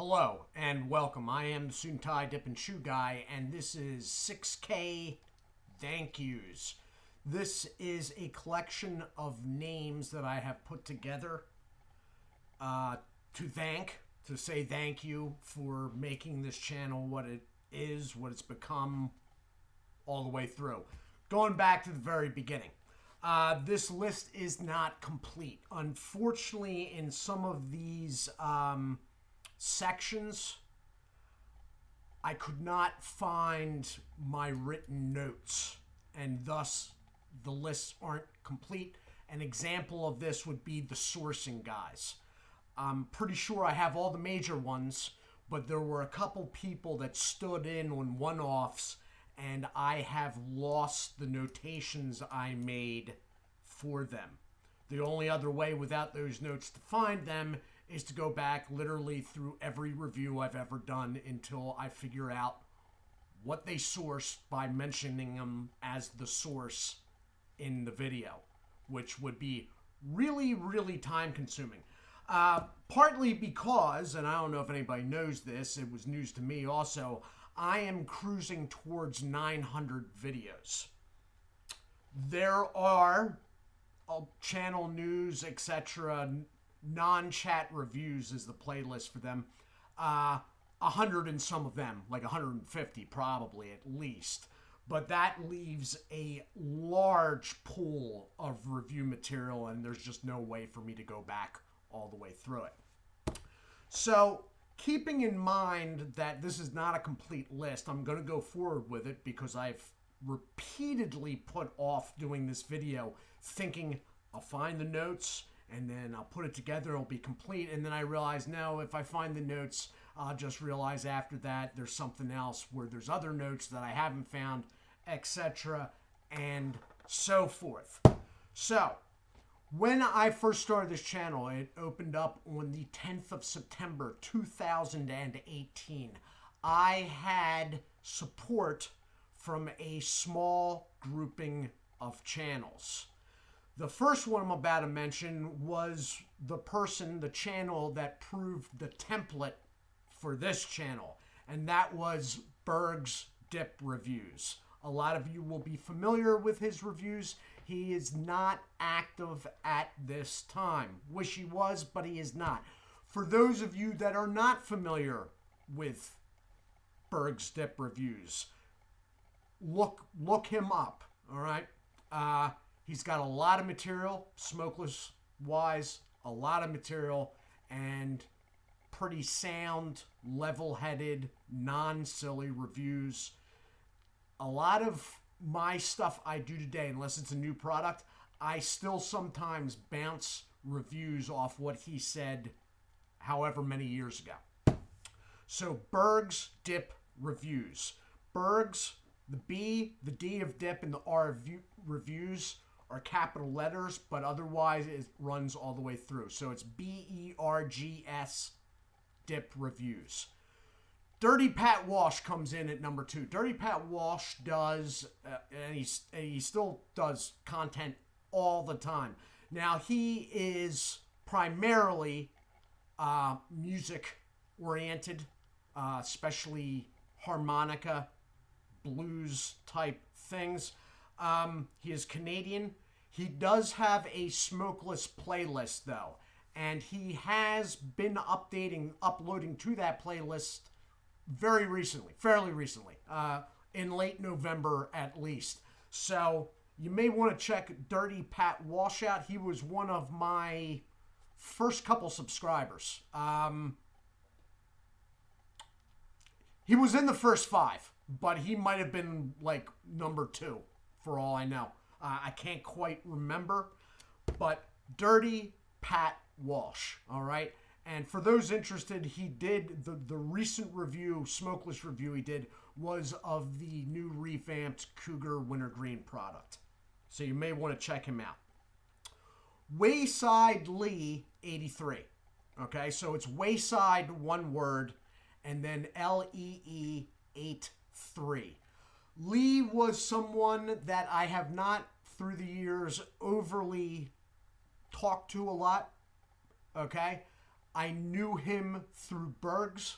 Hello and welcome. I am the Suit&Tie Dip&ChewGuy, and this is 6K thank yous. This is a collection of names that I have put together to say thank you for making this channel what it is, what it's become all the way through. Going back to the very beginning. This list is not complete. Unfortunately, in some of these sections, I could not find my written notes, and thus the lists aren't complete. An example of this would be the sourcing guys. I'm pretty sure I have all the major ones, but there were a couple people that stood in on one-offs, and I have lost the notations I made for them. The only other way without those notes to find them is to go back literally through every review I've ever done until I figure out what they sourced by mentioning them as the source in the video, which would be really, really time consuming. Partly because, and I don't know if anybody knows this, it was news to me also, I am cruising towards 900 videos. There are channel news, etc., non-chat reviews is the playlist for them. 100 in some of them, like 150 probably at least. But that leaves a large pool of review material, and there's just no way for me to go back all the way through it. So, keeping in mind that this is not a complete list, I'm going to go forward with it because I've repeatedly put off doing this video thinking I'll find the notes and then I'll put it together, it'll be complete, and then I realize, no, if I find the notes, I'll just realize after that there's something else where there's other notes that I haven't found, etc., and so forth. So, when I first started this channel, it opened up on the 10th of September, 2018. I had support from a small grouping of channels. The first one I'm about to mention was the channel that proved the template for this channel, and that was Berg's Dip Reviews. A lot of you will be familiar with his reviews. He is not active at this time. Wish he was, but he is not. For those of you that are not familiar with Berg's Dip Reviews, look him up, all right? He's got a lot of material, smokeless-wise, a lot of material, and pretty sound, level-headed, non-silly reviews. A lot of my stuff I do today, unless it's a new product, I still sometimes bounce reviews off what he said however many years ago. So, Berg's Dip Reviews. Berg's, the B, the D of Dip, and the R of Reviews are capital letters, but otherwise it runs all the way through. So it's BERGS Dip Reviews. Dirty Pat Walsh comes in at number 2. Dirty Pat Walsh does, and he still does content all the time. Now, he is primarily music-oriented, especially harmonica, blues type things. He is Canadian. He does have a smokeless playlist, though, and he has been uploading to that playlist fairly recently, in late November at least. So you may want to check Dirty Pat Walsh out. He was one of my first couple subscribers. He was in the first 5, but he might have been like number 2 for all I know. I can't quite remember, but Dirty Pat Walsh, all right? And for those interested, he did, the recent review, smokeless review he did, was of the new revamped Cougar Wintergreen product. So you may want to check him out. Wayside Lee 83. Okay, so it's Wayside, one word, and then LEE 83. Lee was someone that I have not, through the years, overly talked to a lot. Okay? I knew him through Bergs.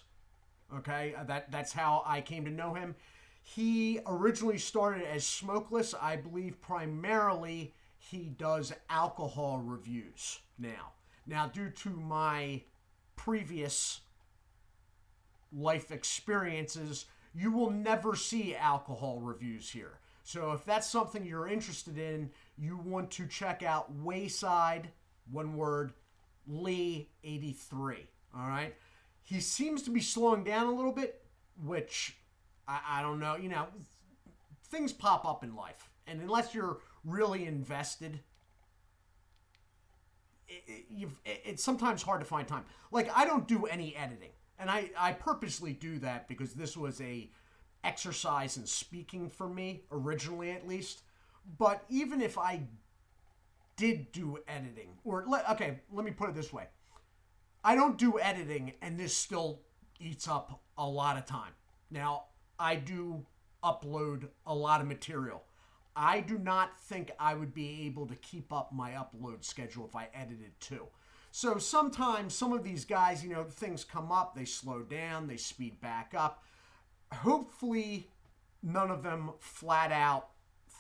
Okay, that's how I came to know him. He originally started as smokeless. I believe primarily he does alcohol reviews now. Now, due to my previous life experiences, you will never see alcohol reviews here. So if that's something you're interested in, you want to check out Wayside, one word, Lee 83. All right. He seems to be slowing down a little bit, which I don't know. You know, things pop up in life. And unless you're really invested, it's sometimes hard to find time. Like, I don't do any editing. And I purposely do that because this was a exercise in speaking for me, originally at least. But even if I did do editing, let me put it this way. I don't do editing, and this still eats up a lot of time. Now, I do upload a lot of material. I do not think I would be able to keep up my upload schedule if I edited too. So sometimes some of these guys, you know, things come up, they slow down, they speed back up. Hopefully, none of them flat out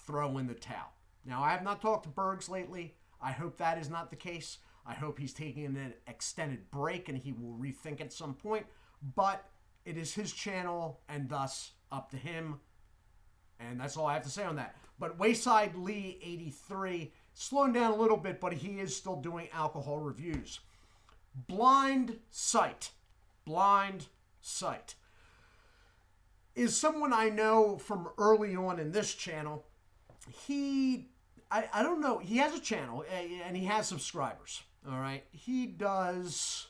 throw in the towel. Now, I have not talked to Bergs lately. I hope that is not the case. I hope he's taking an extended break and he will rethink at some point. But it is his channel and thus up to him. And that's all I have to say on that. But Wayside Lee 83, slowing down a little bit, but he is still doing alcohol reviews. Blind Sight is someone I know from early on in this channel. I don't know, he has a channel and he has subscribers, all right? He does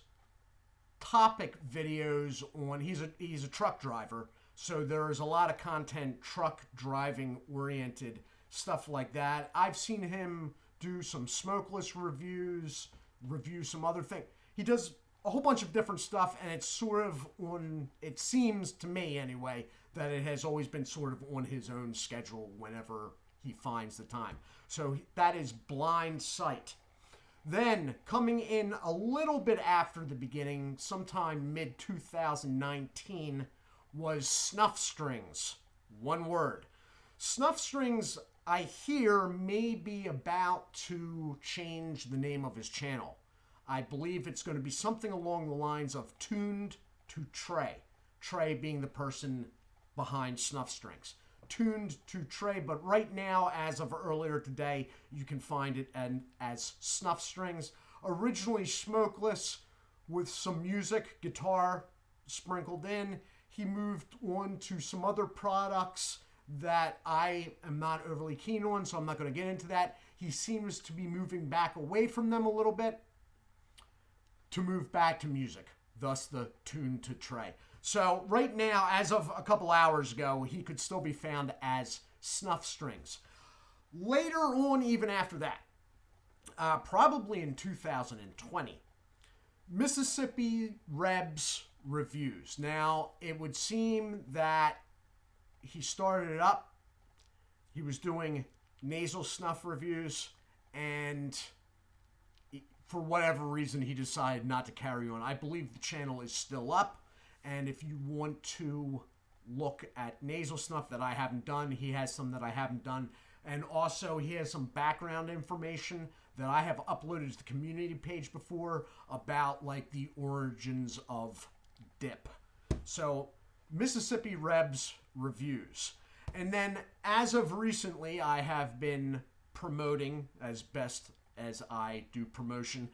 topic videos on, he's a truck driver, so there's a lot of content truck driving oriented, stuff like that. I've seen him do some smokeless reviews, review some other thing. He does a whole bunch of different stuff, and it's sort of on, it seems to me anyway, that it has always been sort of on his own schedule whenever he finds the time. So that is Blind Sight. Then, coming in a little bit after the beginning, sometime mid-2019, was Snuff Strings. One word. Snuff Strings, I hear, may be about to change the name of his channel. I believe it's going to be something along the lines of Tuned to Trey. Trey being the person behind Snuff Strings. Tuned to Trey, but right now, as of earlier today, you can find it as Snuff Strings. Originally smokeless with some music, guitar sprinkled in. He moved on to some other products that I am not overly keen on, so I'm not going to get into that. He seems to be moving back away from them a little bit to move back to music, thus the Tuned to Trey. So right now, as of a couple hours ago, he could still be found as Snuff Strings. Later on, even after that, probably in 2020, Mississippi Rebs reviews. Now, it would seem that he started it up. He was doing nasal snuff reviews, and for whatever reason, he decided not to carry on. I believe the channel is still up. And if you want to look at nasal snuff that I haven't done, he has some that I haven't done. And also, he has some background information that I have uploaded to the community page before about, like, the origins of dip. So, Mississippi Rebs reviews. And then, as of recently, I have been promoting, as best as I do promotion,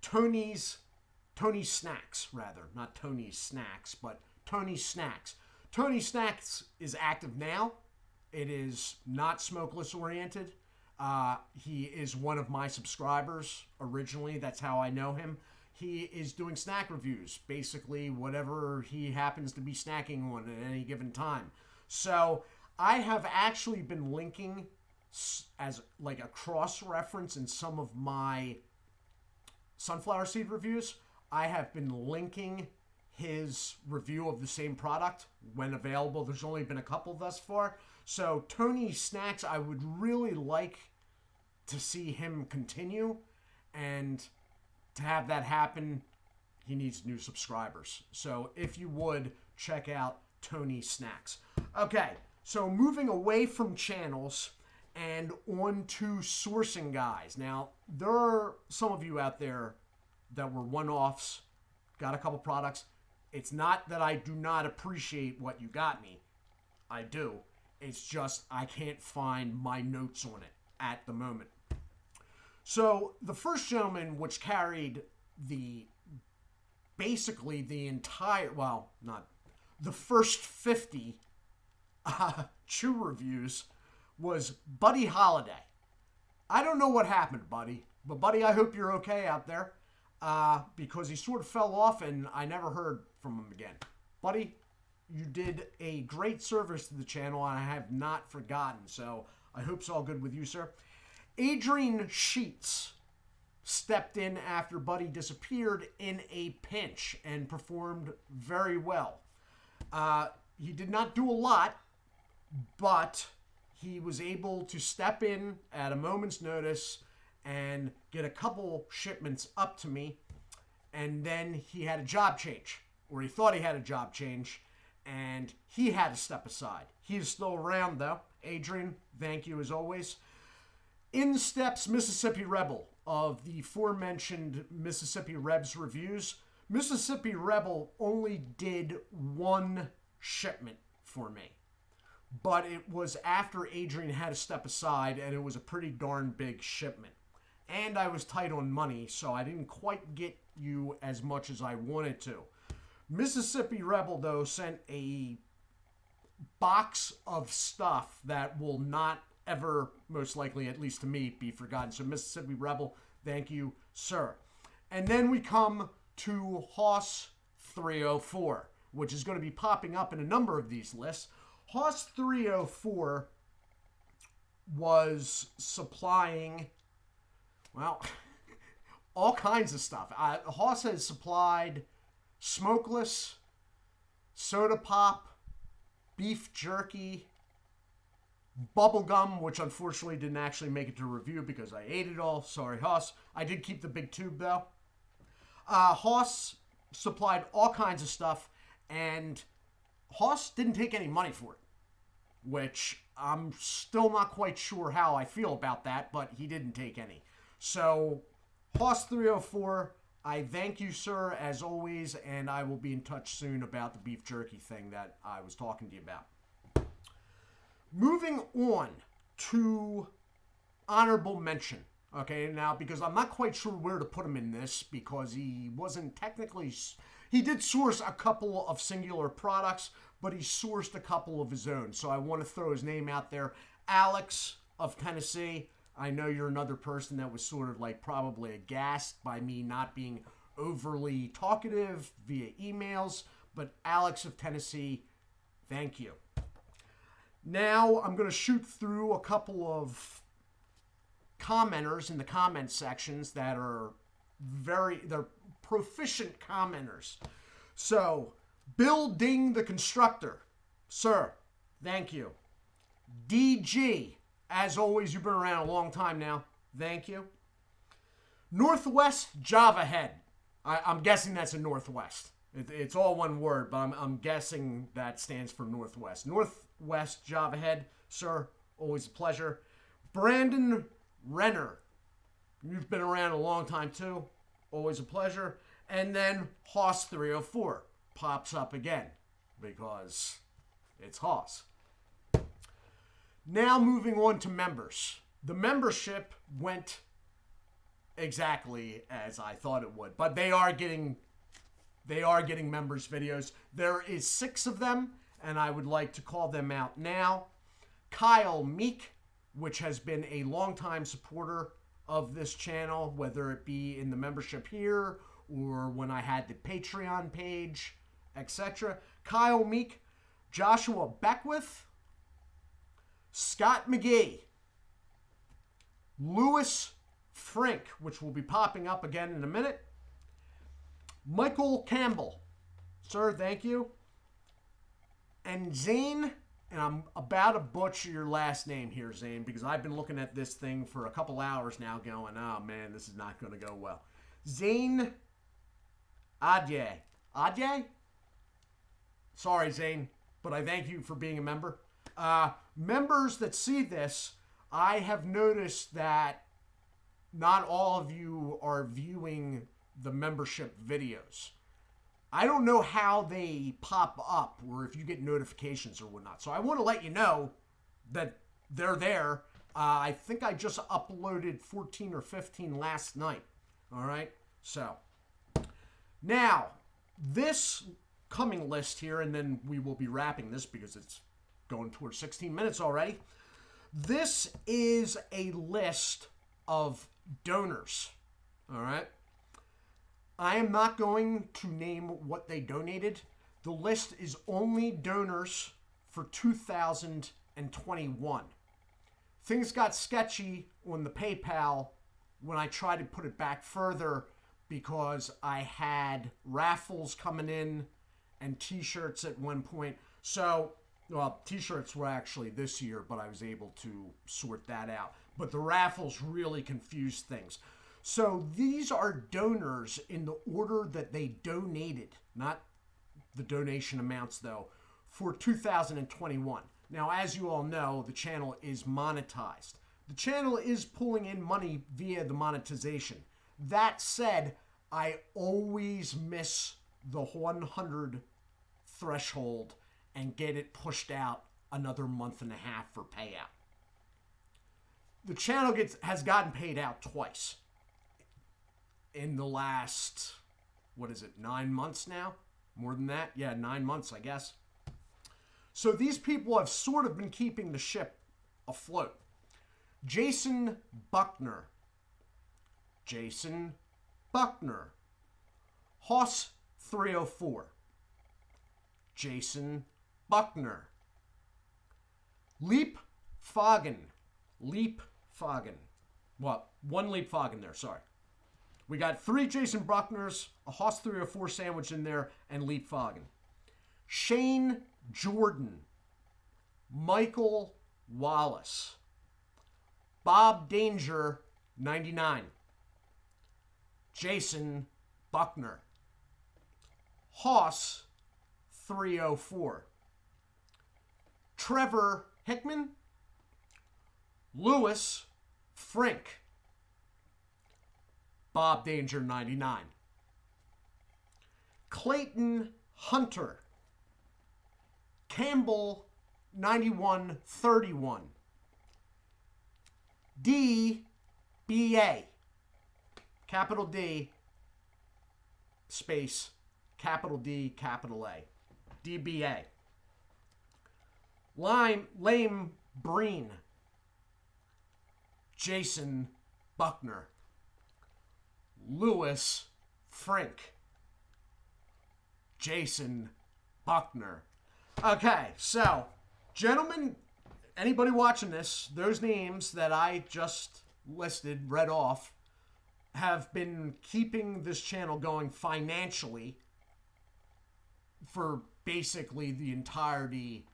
Tony's Snacks, rather. Not Tony's Snacks, but Tony's Snacks. Tony's Snacks is active now. It is not smokeless oriented. He is one of my subscribers originally. That's how I know him. He is doing snack reviews, basically whatever he happens to be snacking on at any given time. So I have actually been linking as like a cross-reference in some of my sunflower seed reviews. I have been linking his review of the same product when available. There's only been a couple thus far. So Tony Snacks, I would really like to see him continue and to have that happen he needs new subscribers. So if you would, check out Tony Snacks. Okay, so moving away from channels and on to sourcing guys. Now, there are some of you out there that were one-offs, got a couple products. It's not that I do not appreciate what you got me. I do. It's just I can't find my notes on it at the moment. So the first gentleman, which carried basically the entire, well, not the first 50 chew reviews, was Buddy Holiday. I don't know what happened, Buddy, but Buddy, I hope you're okay out there, because he sort of fell off and I never heard from him again. Buddy, you did a great service to the channel and I have not forgotten, so I hope it's all good with you, sir. Adrian Sheets stepped in after Buddy disappeared in a pinch and performed very well. He did not do a lot, but he was able to step in at a moment's notice and get a couple shipments up to me, and then he had a job change, or he thought he had a job change, and he had to step aside. He is still around, though. Adrian, thank you as always. In steps Mississippi Rebel of the aforementioned Mississippi Rebs reviews. Mississippi Rebel only did one shipment for me, but it was after Adrian had to step aside, and it was a pretty darn big shipment. And I was tight on money, so I didn't quite get you as much as I wanted to. Mississippi Rebel, though, sent a box of stuff that will not ever, most likely, at least to me, be forgotten. So Mississippi Rebel, thank you, sir. And then we come to Hoss 304, which is going to be popping up in a number of these lists. Hoss 304 was supplying, well, all kinds of stuff. Hoss has supplied smokeless, soda pop, beef jerky, bubblegum, which unfortunately didn't actually make it to review because I ate it all. Sorry, Hoss. I did keep the big tube, though. Hoss supplied all kinds of stuff, and Hoss didn't take any money for it, which I'm still not quite sure how I feel about that, but he didn't take any. So, Hoss 304, I thank you, sir, as always, and I will be in touch soon about the beef jerky thing that I was talking to you about. Moving on to honorable mention. Okay, now, because I'm not quite sure where to put him in this, because he wasn't technically... He did source a couple of singular products, but he sourced a couple of his own. So I want to throw his name out there. Alex of Tennessee. I know you're another person that was sort of like probably aghast by me not being overly talkative via emails. But Alex of Tennessee, thank you. Now I'm going to shoot through a couple of commenters in the comment sections that are they're proficient commenters. So, Bill Ding the Constructor, sir, thank you. DG, as always, you've been around a long time now, thank you. Northwest Java Head, I'm guessing that's a Northwest. It's all one word, but I'm guessing that stands for Northwest. Northwest Java Head, sir, always a pleasure. Brandon Renner, you've been around a long time too, always a pleasure. And then Hoss 304 pops up again because it's Hoss. Now moving on to members. The membership went exactly as I thought it would, but they are getting members videos. There is 6 of them, and I would like to call them out now. Kyle Meek, which has been a longtime supporter of this channel, whether it be in the membership here or when I had the Patreon page, etc. Kyle Meek, Joshua Beckwith, Scott McGee, Lewis Frink, which will be popping up again in a minute, Michael Campbell, sir, thank you, and Zane, and I'm about to butcher your last name here, Zane, because I've been looking at this thing for a couple hours now going, oh man, this is not going to go well. Zane Adye. Adye? Sorry, Zane, but I thank you for being a member. Members that see this, I have noticed that not all of you are viewing the membership videos. I don't know how they pop up or if you get notifications or whatnot. So I want to let you know that they're there. I think I just uploaded 14 or 15 last night. All right. So now this coming list here, and then we will be wrapping this because it's going towards 16 minutes already. This is a list of donors. All right. I am not going to name what they donated. The list is only donors for 2021. Things got sketchy on the PayPal when I tried to put it back further because I had raffles coming in and t-shirts at one point. So, well, t-shirts were actually this year, but I was able to sort that out. But the raffles really confused things. So these are donors in the order that they donated, not the donation amounts though, for 2021. Now, as you all know, the channel is monetized. The channel is pulling in money via the monetization. That said, I always miss the 100 threshold and get it pushed out another month and a half for payout. The channel has gotten paid out twice in the last, 9 months now? More than that? Yeah, 9 months, I guess. So these people have sort of been keeping the ship afloat. Jason Buckner. Hoss 304. Jason Buckner. Leap Foggin. Well, one Leap Foggin there, sorry. We got 3 Jason Buckners, a Hoss 304 sandwich in there, and Leap Foggin. Shane Jordan. Michael Wallace. Bob Danger, 99. Jason Buckner. Hoss 304. Trevor Hickman. Lewis Frink. Bob Danger, 99. Clayton Hunter. Campbell, 9131. DBA. Capital D, space, capital D, capital A. DBA. Lame Breen. Jason Buckner. Lewis Frink. Jason Buckner. Okay, so, gentlemen, anybody watching this, those names that I just read off, have been keeping this channel going financially for basically the entirety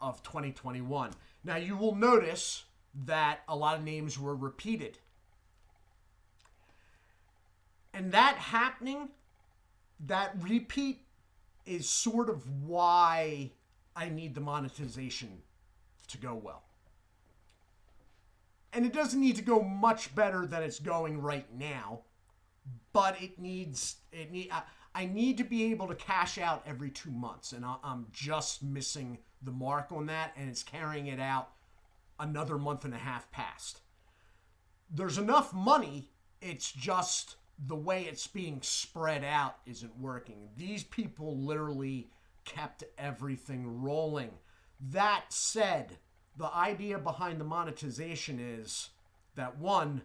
of 2021. Now, you will notice that a lot of names were repeated. And that happening, that repeat, is sort of why I need the monetization to go well. And it doesn't need to go much better than it's going right now, but I need to be able to cash out every 2 months, and I'm just missing the mark on that, and it's carrying it out another month and a half past. There's enough money, it's just the way it's being spread out isn't working. These people literally kept everything rolling. That said, the idea behind the monetization is that, one,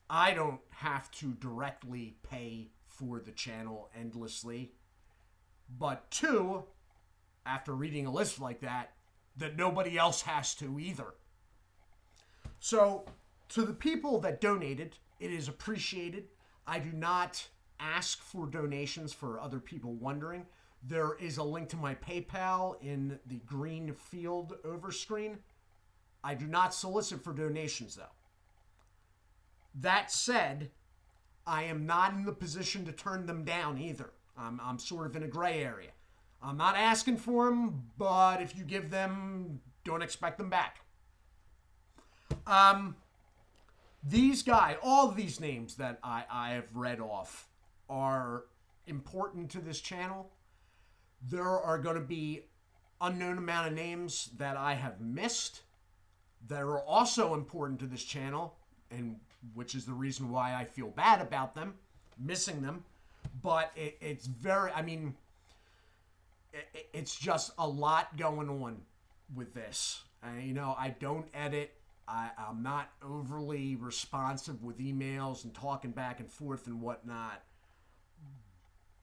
I don't have to directly pay for the channel endlessly, but 2, after reading a list like that nobody else has to either. So, to the people that donated, it is appreciated. I do not ask for donations for other people wondering. There is a link to my PayPal in the green field over screen. I do not solicit for donations, though. That said, I am not in the position to turn them down either. I'm sort of in a gray area. I'm not asking for them, but if you give them, don't expect them back. These guys, all of these names that I have read off are important to this channel. There are going to be unknown amount of names that I have missed that are also important to this channel, and which is the reason why I feel bad about them, missing them. But it's very, I mean, it's just a lot going on with this. You know, I don't edit. I'm not overly responsive with emails and talking back and forth and whatnot.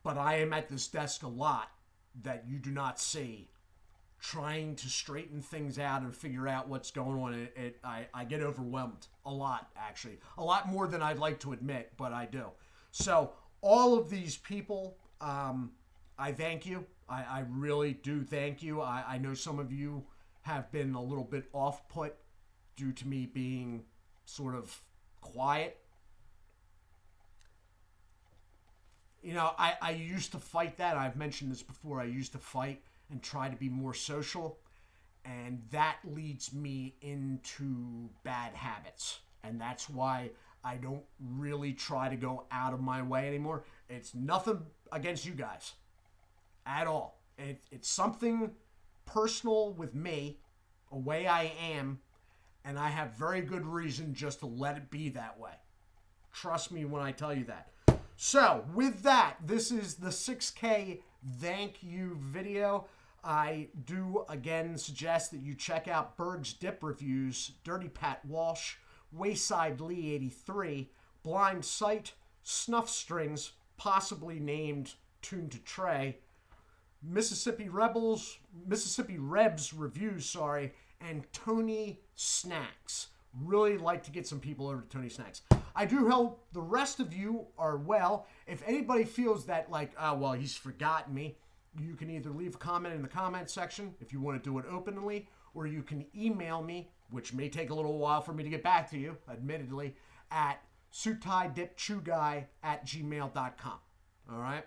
But I am at this desk a lot that you do not see, trying to straighten things out and figure out what's going on. I get overwhelmed a lot, actually. A lot more than I'd like to admit, but I do. So all of these people, I thank you. I really do thank you. I know some of you have been a little bit off-put due to me being sort of quiet. You know, I used to fight that. I've mentioned this before. I used to fight and try to be more social. And that leads me into bad habits. And that's why I don't really try to go out of my way anymore. It's nothing against you guys at all. It's something personal with me, a way I am, and I have very good reason just to let it be that way. Trust me when I tell you that. So, with that, this is the 6K thank you video. I do, again, suggest that you check out Berg's Dip Reviews, Dirty Pat Walsh, Wayside Lee 83, Blind Sight, Snuff Strings, possibly named Tune to Trey, Mississippi Rebs Reviews, and Tony Snacks. Really like to get some people over to Tony Snacks. I do hope the rest of you are well. If anybody feels that like, oh, well, he's forgotten me, you can either leave a comment in the comment section if you want to do it openly, or you can email me, which may take a little while for me to get back to you, admittedly, at Suit&Tie Dip&ChewGuy at gmail.com. All right?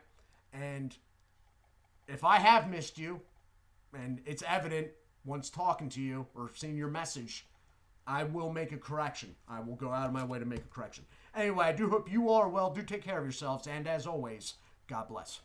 And if I have missed you, and it's evident once talking to you or seeing your message, I will make a correction. I will go out of my way to make a correction. Anyway, I do hope you all are well. Do take care of yourselves. And as always, God bless.